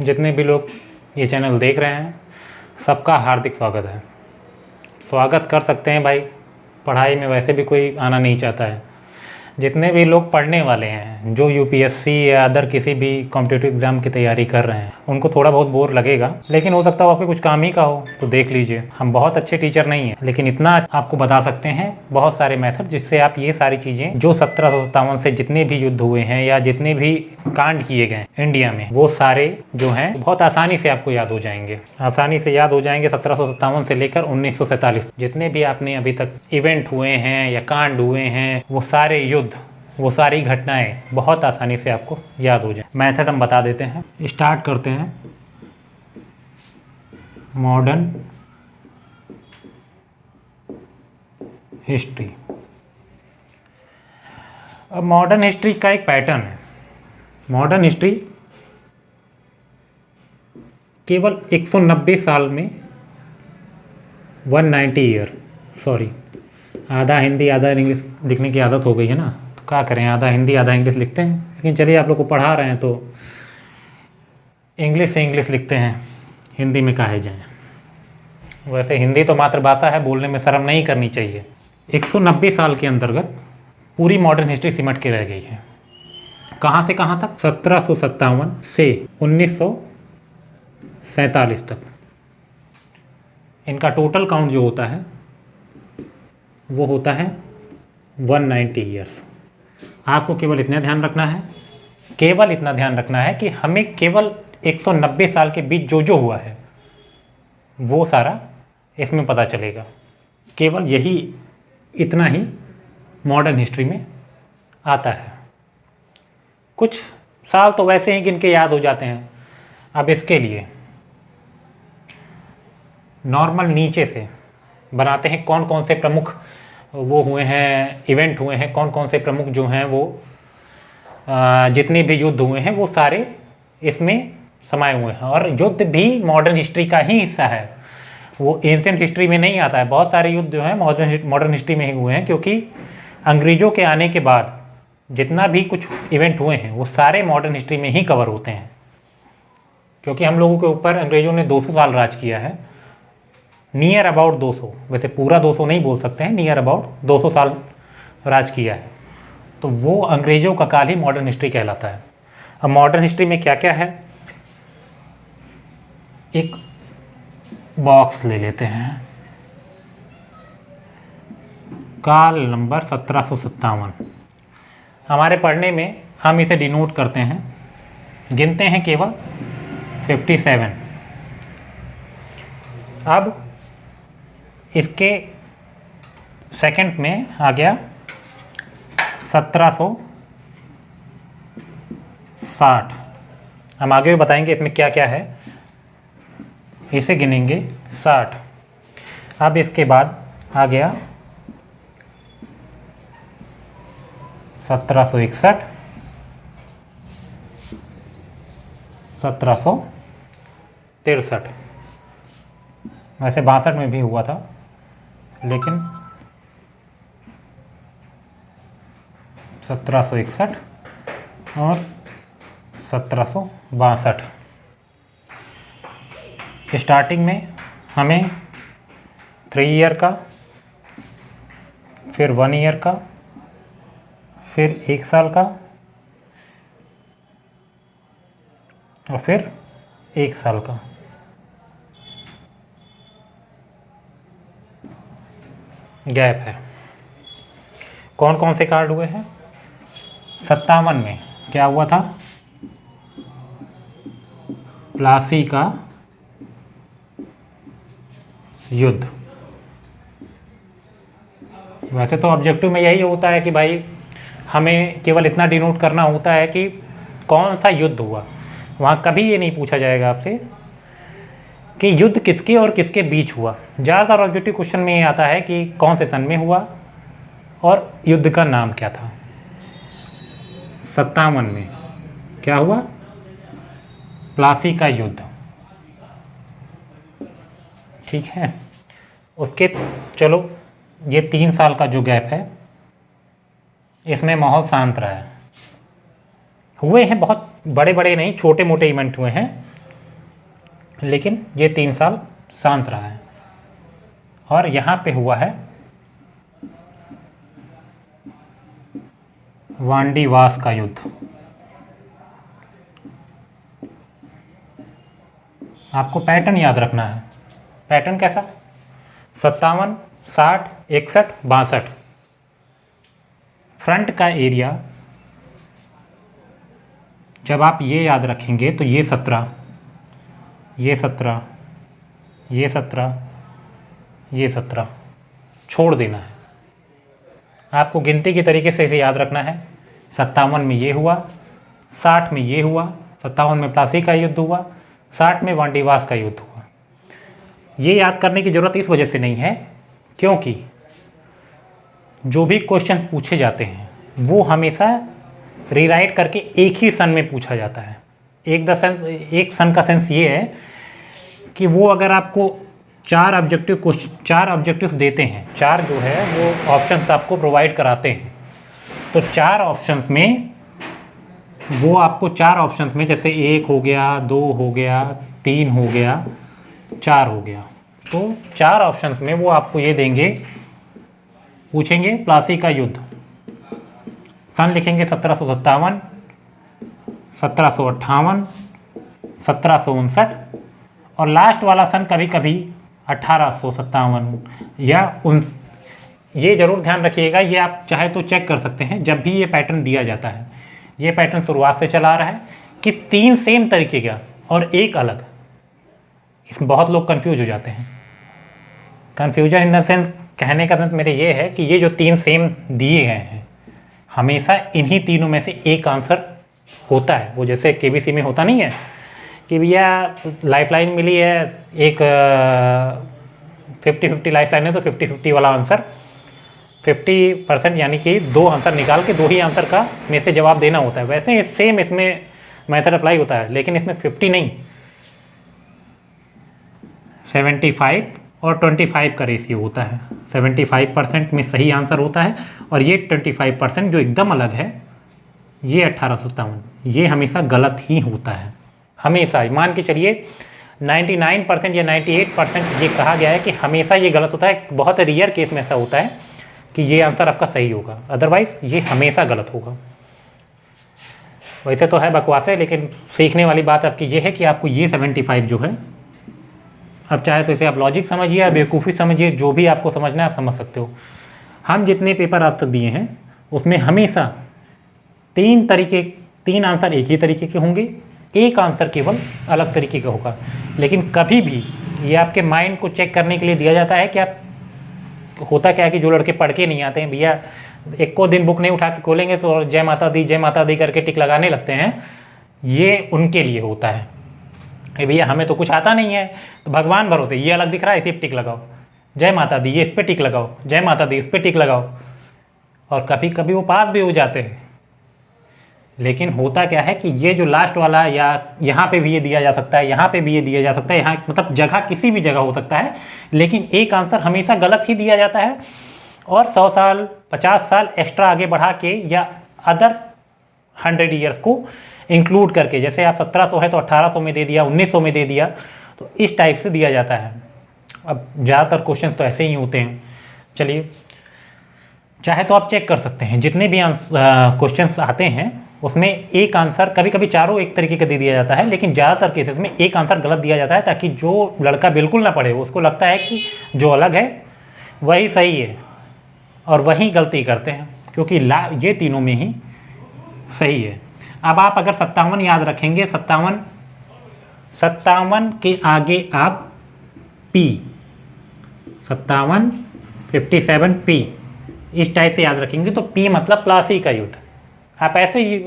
जितने भी लोग ये चैनल देख रहे हैं सबका हार्दिक स्वागत है। स्वागत कर सकते हैं भाई, पढ़ाई में वैसे भी कोई आना नहीं चाहता है। जितने भी लोग पढ़ने वाले हैं, जो यूपीएससी या अदर किसी भी कॉम्पिटिटिव एग्ज़ाम की तैयारी कर रहे हैं, उनको थोड़ा बहुत बोर लगेगा, लेकिन हो सकता है आपके कुछ काम ही का हो तो देख लीजिए। हम बहुत अच्छे टीचर नहीं हैं, लेकिन इतना आपको बता सकते हैं बहुत सारे मेथड जिससे आप ये सारी चीज़ें जो 1757 से जितने भी युद्ध हुए हैं या जितने भी कांड किए गए इंडिया में, वो सारे जो हैं बहुत आसानी से आपको याद हो जाएंगे। आसानी से याद हो जाएंगे 1757 से लेकर 1947 जितने भी आपने अभी तक इवेंट हुए हैं या कांड हुए हैं, वो सारे युद्ध, वो सारी घटनाएं बहुत आसानी से आपको याद हो जाए। मेथड हम बता देते हैं। स्टार्ट करते हैं मॉडर्न हिस्ट्री। अब मॉडर्न हिस्ट्री का एक पैटर्न है। मॉडर्न हिस्ट्री केवल 190 साल में 190 ईयर, सॉरी आधा हिंदी आधा इंग्लिश लिखने की आदत हो गई है ना, तो क्या करें, आधा हिंदी आधा इंग्लिश लिखते हैं। लेकिन चलिए आप लोग को पढ़ा रहे हैं तो इंग्लिश से इंग्लिश लिखते हैं, हिंदी में काहे जाएं। वैसे हिंदी तो मातृभाषा है, बोलने में शर्म नहीं करनी चाहिए। 190 साल के अंतर्गत पूरी मॉडर्न हिस्ट्री सिमट के रह गई है। कहाँ से कहाँ तक? 1757 से 1947 तक। इनका टोटल काउंट जो होता है वो होता है 190 ईयर्स। आपको केवल इतना ध्यान रखना है, केवल इतना ध्यान रखना है कि हमें केवल 190 साल के बीच जो जो हुआ है वो सारा इसमें पता चलेगा। केवल यही इतना ही मॉडर्न हिस्ट्री में आता है। कुछ साल तो वैसे ही गिन के याद हो जाते हैं। अब इसके लिए नॉर्मल नीचे से बनाते हैं कौन कौन से प्रमुख वो हुए हैं, इवेंट हुए हैं, कौन कौन से प्रमुख जो हैं वो जितने भी युद्ध हुए हैं वो सारे इसमें समाये हुए हैं। और युद्ध भी मॉडर्न हिस्ट्री का ही हिस्सा है, वो एंशिएंट हिस्ट्री में नहीं आता है। बहुत सारे युद्ध जो हैं मॉडर्न हिस्ट्री में ही हुए हैं, क्योंकि अंग्रेज़ों के आने के बाद जितना भी कुछ इवेंट हुए हैं वो सारे मॉडर्न हिस्ट्री में ही कवर होते हैं। क्योंकि हम लोगों के ऊपर अंग्रेज़ों ने 200 साल राज किया है, नियर अबाउट 200, वैसे पूरा 200 नहीं बोल सकते हैं, नियर अबाउट 200 साल राज किया है। तो वो अंग्रेज़ों का काल ही मॉडर्न हिस्ट्री कहलाता है। अब मॉडर्न हिस्ट्री में क्या क्या है, एक बॉक्स ले लेते हैं, काल नंबर 1757। हमारे पढ़ने में हम इसे डिनोट करते हैं, गिनते हैं केवल 57। अब इसके सेकंड में आ गया 1760। हम आगे भी बताएंगे इसमें क्या क्या है, इसे गिनेंगे 60। अब इसके बाद आ गया 1761, 1763। वैसे 62 में भी हुआ था, लेकिन 1761 और 1762। स्टार्टिंग में हमें 3 ईयर का, फिर 1 ईयर का, फिर 1 साल का और फिर 1 साल का। गैप है। कौन कौन से कार्ड हुए हैं? 57 में क्या हुआ था? प्लासी का युद्ध। वैसे तो ऑब्जेक्टिव में यही होता है कि भाई हमें केवल इतना डिनोट करना होता है कि कौन सा युद्ध हुआ। वहाँ कभी ये नहीं पूछा जाएगा आपसे कि युद्ध किसके और किसके बीच हुआ। ज़्यादातर ऑब्जेक्टिव क्वेश्चन में ये आता है कि कौन से सन में हुआ और युद्ध का नाम क्या था। 57 में क्या हुआ? प्लासी का युद्ध। ठीक है, उसके चलो ये 3 साल का जो गैप है इसमें माहौल शांत रहा है। हुए हैं बहुत बड़े बड़े नहीं, छोटे मोटे इवेंट हुए हैं, लेकिन ये 3 साल शांत रहा है। और यहाँ पे हुआ है वांडीवास का युद्ध। आपको पैटर्न याद रखना है। पैटर्न कैसा? 57, 60, 61, 62। फ्रंट का एरिया जब आप ये याद रखेंगे तो ये 17, ये 17, ये 17, ये 17 छोड़ देना है। आपको गिनती के तरीके से इसे याद रखना है। 57 में ये हुआ, 60 में ये हुआ, 57 में प्लासी का युद्ध हुआ, 60 में वांडीवास का युद्ध हुआ। ये याद करने की ज़रूरत इस वजह से नहीं है क्योंकि जो भी क्वेश्चन पूछे जाते हैं वो हमेशा रीराइट करके एक ही सन में पूछा जाता है। एक सन का सेंस ये है कि वो अगर आपको 4 ऑब्जेक्टिव्स देते हैं, 4 जो है वो ऑप्शंस आपको प्रोवाइड कराते हैं, तो 4 ऑप्शंस में वो आपको 4 ऑप्शंस में जैसे 1 हो गया, 2 हो गया, 3 हो गया, 4 हो गया, तो 4 ऑप्शंस में वो आपको ये देंगे, पूछेंगे प्लासी का युद्ध, सन लिखेंगे 1757, 1758, 1759 और लास्ट वाला सन कभी कभी 1857 या ये ज़रूर ध्यान रखिएगा, ये आप चाहे तो चेक कर सकते हैं जब भी ये पैटर्न दिया जाता है। ये पैटर्न शुरुआत से चला आ रहा है कि 3 सेम तरीके का और एक अलग। इसमें बहुत लोग कंफ्यूज हो जाते हैं। कन्फ्यूजन इन द सेंस, कहने का सेंस मेरे ये है कि ये जो 3 सेम दिए गए हैं हमेशा इन्हीं तीनों में से एक आंसर होता है। वो जैसे केबीसी में होता नहीं है कि भैया लाइफलाइन मिली है, एक 50-50 लाइफलाइन है तो 50-50 वाला आंसर 50% यानी कि 2 आंसर निकाल के 2 ही आंसर का में से जवाब देना होता है। वैसे सेम इसमें मेथड अप्लाई होता है, लेकिन इसमें 50 नहीं, 75 और 25 का रेशियो होता है। 75% में सही आंसर होता है और ये 25% जो एकदम अलग है, ये 1857, ये हमेशा गलत ही होता है। हमेशा मान के चलिए 99% या 98% ये कहा गया है कि हमेशा ये गलत होता है। बहुत रेयर केस में ऐसा होता है कि ये आंसर आपका सही होगा, अदरवाइज़ ये हमेशा गलत होगा। वैसे तो है बकवास है, लेकिन सीखने वाली बात आपकी ये है कि आपको ये 75 जो है, अब चाहे तो इसे आप लॉजिक समझिए या बेवकूफ़ी समझिए, जो भी आपको समझना है आप समझ सकते हो। हम जितने पेपर आज तक दिए हैं उसमें हमेशा 3 आंसर एक ही तरीके के होंगे, एक आंसर केवल अलग तरीके का होगा। लेकिन कभी भी ये आपके माइंड को चेक करने के लिए दिया जाता है कि आप, होता क्या है कि जो लड़के पढ़ के नहीं आते हैं, भैया एक को दिन बुक नहीं उठा के खोलेंगे तो जय माता दी करके टिक लगाने लगते हैं, ये उनके लिए होता है। भैया हमें तो कुछ आता नहीं है, तो भगवान भरोसे ये अलग दिख रहा है इसी पर टिक लगाओ, जय माता दी ये इस पर टिक लगाओ, जय माता दी इस पर टिक लगाओ, और कभी कभी वो पास भी हो जाते हैं। लेकिन होता क्या है कि ये जो लास्ट वाला, या यहाँ पे भी ये दिया जा सकता है, यहाँ पे भी ये दिया जा सकता है, यहाँ मतलब जगह किसी भी जगह हो सकता है, लेकिन एक आंसर हमेशा गलत ही दिया जाता है। और 100 साल 50 साल एक्स्ट्रा आगे बढ़ा के या अदर 100 ईयर्स को इंक्लूड करके, जैसे आप 1700 है तो 1800 में दे दिया, 1900 में दे दिया, तो इस टाइप से दिया जाता है। अब ज़्यादातर क्वेश्चन तो ऐसे ही होते हैं। चलिए, चाहे तो आप चेक कर सकते हैं, जितने भी क्वेश्चंस आते हैं उसमें एक आंसर, कभी कभी चारों एक तरीके का दे दिया जाता है, लेकिन ज़्यादातर केसेस में एक आंसर गलत दिया जाता है, ताकि जो लड़का बिल्कुल ना पढ़े उसको लगता है कि जो अलग है वही सही है, और वही गलती करते हैं, क्योंकि ये तीनों में ही सही है। अब आप अगर 57 याद रखेंगे, 57 के आगे आप P, 57, 57 P इस टाइप से याद रखेंगे तो P मतलब प्लासी का युद्ध। आप ऐसे ही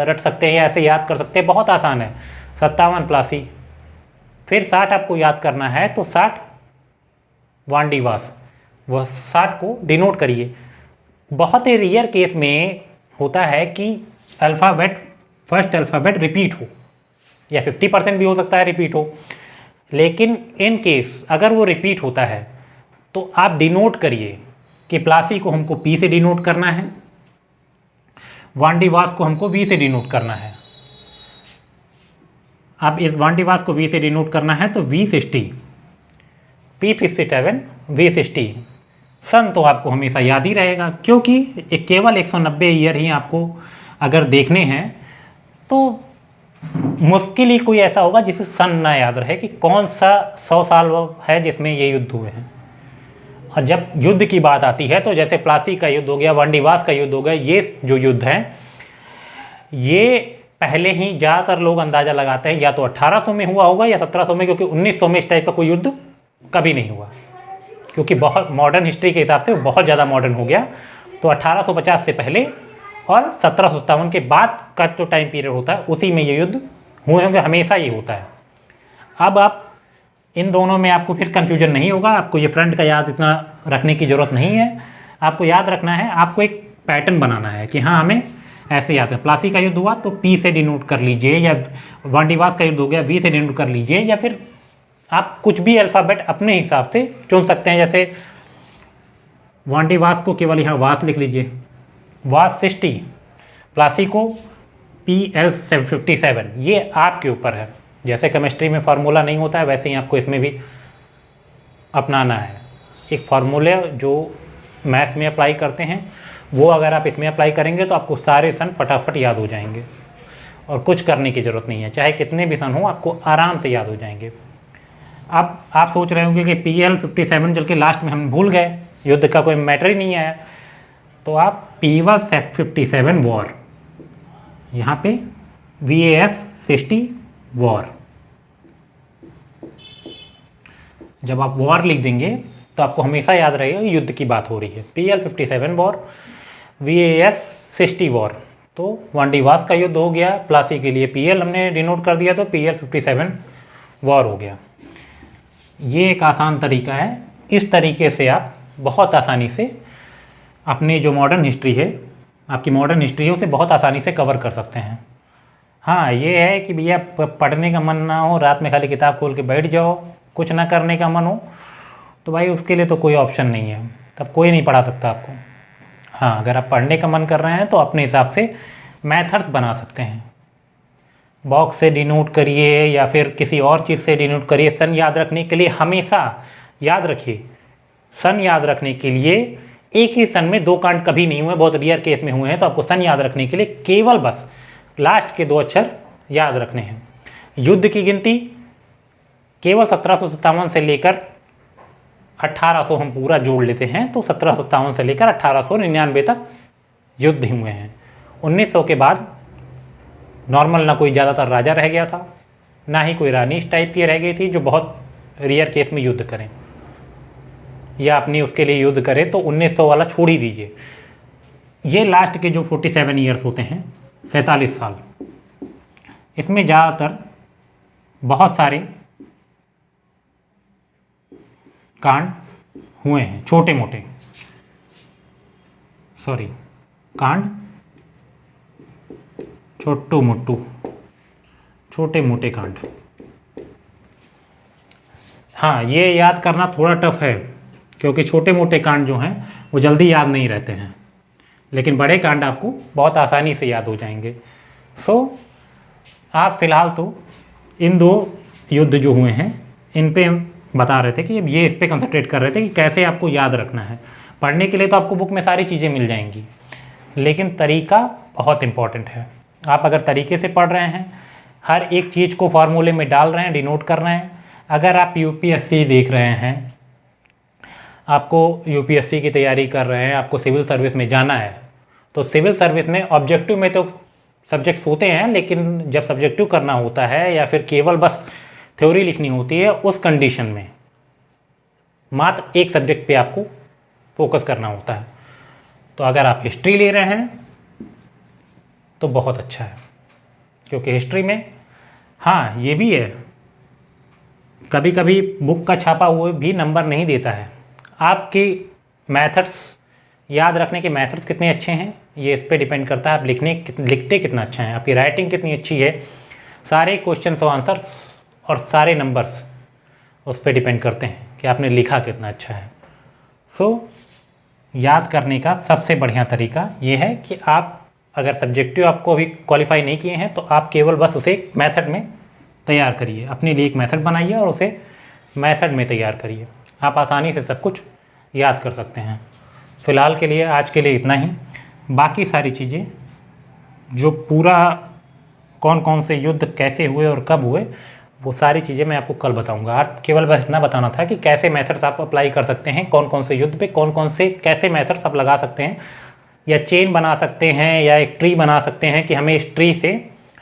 रट सकते हैं या ऐसे याद कर सकते हैं, बहुत आसान है। 57 प्लासी, फिर 60 आपको याद करना है तो 60 वांडीवास, वह 60 को डिनोट करिए। बहुत ही रेयर केस में होता है कि फर्स्ट अल्फ़ाबेट रिपीट हो, या 50% भी हो सकता है रिपीट हो, लेकिन इन केस अगर वो रिपीट होता है तो आप डिनोट करिए कि प्लासी को हमको P से डिनोट करना है, वांडीवास को हमको V से डिनोट करना है। अब इस वांडीवास को V से डिनोट करना है तो V60, P57 V60 सन तो आपको हमेशा याद ही रहेगा, क्योंकि एक केवल 190 ईयर ही आपको अगर देखने हैं तो मुश्किल ही कोई ऐसा होगा जिसे सन ना याद रहे कि कौन सा 100 साल है जिसमें ये युद्ध हुए हैं। और जब युद्ध की बात आती है तो जैसे प्लासी का युद्ध हो गया, वांडीवास का युद्ध हो गया, ये जो युद्ध हैं ये पहले ही ज़्यादातर लोग अंदाज़ा लगाते हैं या तो 1800 में हुआ होगा या 1700 में, क्योंकि 1900 में इस टाइप का कोई युद्ध कभी नहीं हुआ, क्योंकि बहुत मॉडर्न हिस्ट्री के हिसाब से बहुत ज़्यादा मॉडर्न हो गया। तो 1850 से पहले और 1757 के बाद का जो टाइम पीरियड होता है उसी में ये युद्ध हुए होंगे, हमेशा ही होता है। अब आप इन दोनों में आपको फिर कन्फ्यूजन नहीं होगा, आपको ये फ्रंट का याद इतना रखने की ज़रूरत नहीं है। आपको याद रखना है, आपको एक पैटर्न बनाना है कि हाँ हमें ऐसे याद है। प्लासी का युद्ध हुआ तो P से डिनोट कर लीजिए, या वांडीवास का युद्ध हो गया V से डिनोट कर लीजिए, या फिर आप कुछ भी अल्फ़ाबेट अपने हिसाब से चुन सकते हैं। जैसे वांडीवास को केवल यहाँ वास लिख लीजिए, वास 60, प्लासी को PL57, ये आपके ऊपर है। जैसे केमिस्ट्री में फार्मूला नहीं होता है वैसे ही आपको इसमें भी अपनाना है। एक फार्मूला जो मैथ्स में अप्लाई करते हैं वो अगर आप इसमें अप्लाई करेंगे तो आपको सारे सन फटाफट याद हो जाएंगे और कुछ करने की ज़रूरत नहीं है, चाहे कितने भी सन हो आपको आराम से याद हो जाएंगे। अब आप सोच रहे होंगे कि PL57 चल के लास्ट में हम भूल गए, युद्ध का कोई मैटर ही नहीं आया, तो आप P57 वॉर, यहाँ पे VAS 60 वॉर, जब आप वॉर लिख देंगे तो आपको हमेशा याद रहेगा युद्ध की बात हो रही है। PL57 वॉर, VAS 60 वॉर, तो वांडीवास का युद्ध हो गया, प्लासी के लिए PL हमने डिनोट कर दिया तो PL57 वॉर हो गया। ये एक आसान तरीका है, इस तरीके से आप बहुत आसानी से अपनी जो मॉडर्न हिस्ट्री है, आपकी मॉडर्न हिस्ट्री है उसे बहुत आसानी से कवर कर सकते हैं। हाँ ये है कि भैया पढ़ने का मन ना हो, रात में खाली किताब खोल के बैठ जाओ, कुछ ना करने का मन हो, तो भाई उसके लिए तो कोई ऑप्शन नहीं है, तब कोई नहीं पढ़ा सकता आपको। हाँ अगर आप पढ़ने का मन कर रहे हैं तो अपने हिसाब से मेथड्स बना सकते हैं, बॉक्स से डिनोट करिए या फिर किसी और चीज़ से डिनोट करिए। सन याद रखने के लिए हमेशा याद रखिए, सन याद रखने के लिए एक ही सन में 2 कांड कभी नहीं हुए, बहुत रेयर केस में हुए हैं। तो आपको सन याद रखने के लिए केवल बस लास्ट के 2 अक्षर याद रखने हैं। युद्ध की गिनती केवल 1757 से लेकर 1800 हम पूरा जोड़ लेते हैं तो 1757 से लेकर 1899 तक युद्ध हुए हैं। 1900 के बाद नॉर्मल ना कोई ज़्यादातर राजा रह गया था, ना ही कोई रानी इस टाइप की रह गई थी जो बहुत रेयर केस में युद्ध करें या अपनी उसके लिए युद्ध करें, तो 1900 वाला छोड़ ही दीजिए। ये लास्ट के जो 47 ईयर्स होते हैं, 47 साल, इसमें ज़्यादातर बहुत सारे कांड हुए हैं, छोटे मोटे, सॉरी कांड छोटू मोटू, छोटे मोटे कांड। हाँ ये याद करना थोड़ा टफ है क्योंकि छोटे मोटे कांड जो हैं वो जल्दी याद नहीं रहते हैं, लेकिन बड़े कांड आपको बहुत आसानी से याद हो जाएंगे। आप फिलहाल तो इन 2 युद्ध जो हुए हैं इन पे बता रहे थे कि ये इस पे कंसंट्रेट कर रहे थे कि कैसे आपको याद रखना है। पढ़ने के लिए तो आपको बुक में सारी चीज़ें मिल जाएंगी, लेकिन तरीका बहुत इम्पॉर्टेंट है। आप अगर तरीके से पढ़ रहे हैं, हर एक चीज़ को फार्मूले में डाल रहे हैं, डिनोट कर रहे हैं। अगर आप UPSC देख रहे हैं, आपको UPSC की तैयारी कर रहे हैं, आपको सिविल सर्विस में जाना है, तो सिविल सर्विस में ऑब्जेक्टिव में तो सब्जेक्ट्स होते हैं, लेकिन जब सब्जेक्टिव करना होता है या फिर केवल बस थ्योरी लिखनी होती है, उस कंडीशन में मात्र एक सब्जेक्ट पे आपको फोकस करना होता है। तो अगर आप हिस्ट्री ले रहे हैं तो बहुत अच्छा है, क्योंकि हिस्ट्री में हाँ ये भी है, कभी कभी बुक का छापा हुआ भी नंबर नहीं देता है। आपकी मेथड्स, याद रखने के मेथड्स कितने अच्छे हैं ये इस पे डिपेंड करता है, आप लिखते कितना अच्छा है, आपकी राइटिंग कितनी अच्छी है। सारे क्वेश्चन और आंसर और सारे नंबर्स उस पर डिपेंड करते हैं कि आपने लिखा कितना अच्छा है। याद करने का सबसे बढ़िया तरीका ये है कि आप अगर सब्जेक्टिव आपको अभी क्वालिफाई नहीं किए हैं तो आप केवल बस उसे मेथड में तैयार करिए, अपने लिए एक मेथड बनाइए और उसे मेथड में तैयार करिए। आप आसानी से सब कुछ याद कर सकते हैं। फ़िलहाल के लिए आज के लिए इतना ही। बाकी सारी चीज़ें जो पूरा कौन कौन से युद्ध कैसे हुए और कब हुए, वो सारी चीज़ें मैं आपको कल बताऊंगा। आज केवल बस इतना बताना था कि कैसे मेथड्स आप अप्लाई कर सकते हैं, कौन कौन से युद्ध पे कौन कौन से कैसे मेथड्स आप लगा सकते हैं, या चेन बना सकते हैं, या एक ट्री बना सकते हैं कि हमें इस ट्री से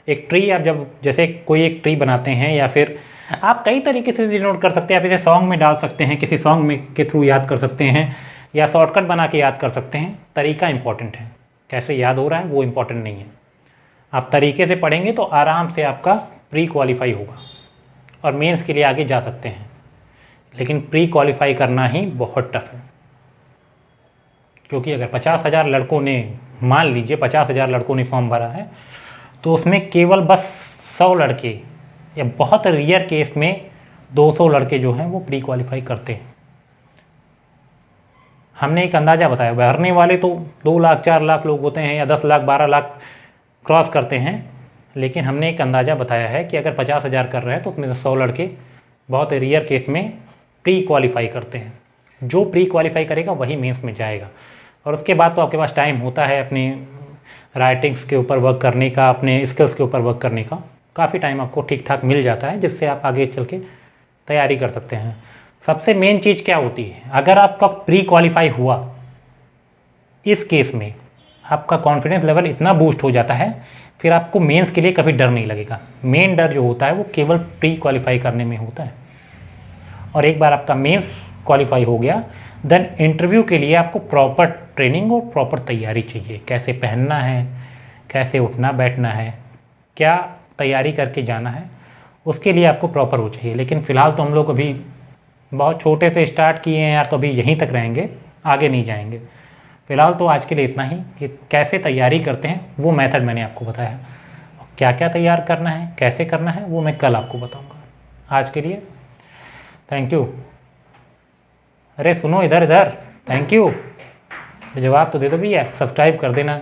एक ट्री, आप जब जैसे कोई एक ट्री बनाते हैं, या फिर आप कई तरीके से डिनोट कर सकते हैं। आप इसे सॉन्ग में डाल सकते हैं, किसी सॉन्ग में के थ्रू याद कर सकते हैं, या शॉर्टकट बना के याद कर सकते हैं। तरीका इंपॉर्टेंट है, कैसे याद हो रहा है वो इम्पॉर्टेंट नहीं है। आप तरीके से पढ़ेंगे तो आराम से आपका प्री क्वालिफाई होगा और मेंस के लिए आगे जा सकते हैं। लेकिन प्री क्वालिफाई करना ही बहुत टफ है, क्योंकि अगर 50,000 लड़कों ने, मान लीजिए 50,000 लड़कों ने फॉर्म भरा है, तो उसमें केवल बस 100 लड़के या बहुत रेयर केस में 200 लड़के जो हैं वो प्री क्वालिफाई करते हैं। हमने एक अंदाज़ा बताया, भरने वाले तो 2 लाख 4 लाख लोग होते हैं, या 10 लाख 12 लाख क्रॉस करते हैं। लेकिन हमने एक अंदाज़ा बताया है कि अगर 50,000 कर रहे हैं तो उसमें से 100 लड़के बहुत रेयर केस में प्री क्वालिफाई करते हैं। जो प्री क्वालिफाई करेगा वही मेंस में जाएगा। और उसके बाद तो आपके पास टाइम होता है अपनी राइटिंग्स के ऊपर वर्क करने का, अपने स्किल्स के ऊपर वर्क करने का। काफ़ी टाइम आपको ठीक ठाक मिल जाता है, जिससे आप आगे चल के तैयारी कर सकते हैं। सबसे मेन चीज़ क्या होती है, अगर आपका प्री क्वालिफाई हुआ, इस केस में आपका कॉन्फिडेंस लेवल इतना बूस्ट हो जाता है, फिर आपको मेंस के लिए कभी डर नहीं लगेगा। मेन डर जो होता है वो केवल प्री क्वालिफाई करने में होता है। और एक बार आपका मेंस क्वालिफाई हो गया, देन इंटरव्यू के लिए आपको प्रॉपर ट्रेनिंग और प्रॉपर तैयारी चाहिए। कैसे पहनना है, कैसे उठना बैठना है, क्या तैयारी करके जाना है, उसके लिए आपको प्रॉपर वो चाहिए। लेकिन फ़िलहाल तो हम लोग अभी बहुत छोटे से स्टार्ट किए हैं यार, तो अभी यहीं तक रहेंगे, आगे नहीं जाएंगे। फ़िलहाल तो आज के लिए इतना ही कि कैसे तैयारी करते हैं वो मेथड मैंने आपको बताया। क्या क्या तैयार करना है, कैसे करना है, वो मैं कल आपको बताऊंगा। आज के लिए थैंक यू। अरे सुनो, इधर इधर, थैंक यू, जवाब तो दे दो भैया। सब्सक्राइब कर देना,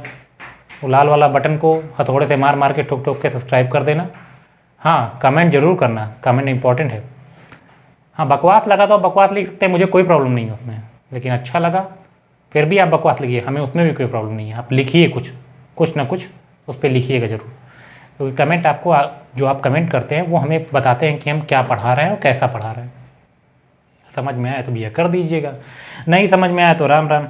वो लाल वाला बटन को हथौड़े से मार मार के ठोक ठोक के सब्सक्राइब कर देना। हाँ, कमेंट जरूर करना, कमेंट इंपॉर्टेंट है। हाँ, बकवास लगा तो बकवास लिख सकते हैं, मुझे कोई प्रॉब्लम नहीं है उसमें। लेकिन अच्छा लगा फिर भी आप बकवास लिखिए, हमें उसमें भी कोई प्रॉब्लम नहीं है। आप लिखिए कुछ ना कुछ उस पर लिखिएगा ज़रूर, क्योंकि कमेंट आपको जो आप कमेंट करते हैं वो हमें बताते हैं कि हम क्या पढ़ा रहे हैं और कैसा पढ़ा रहे हैं। समझ में आया तो भैया कर दीजिएगा, नहीं समझ में आया तो राम राम।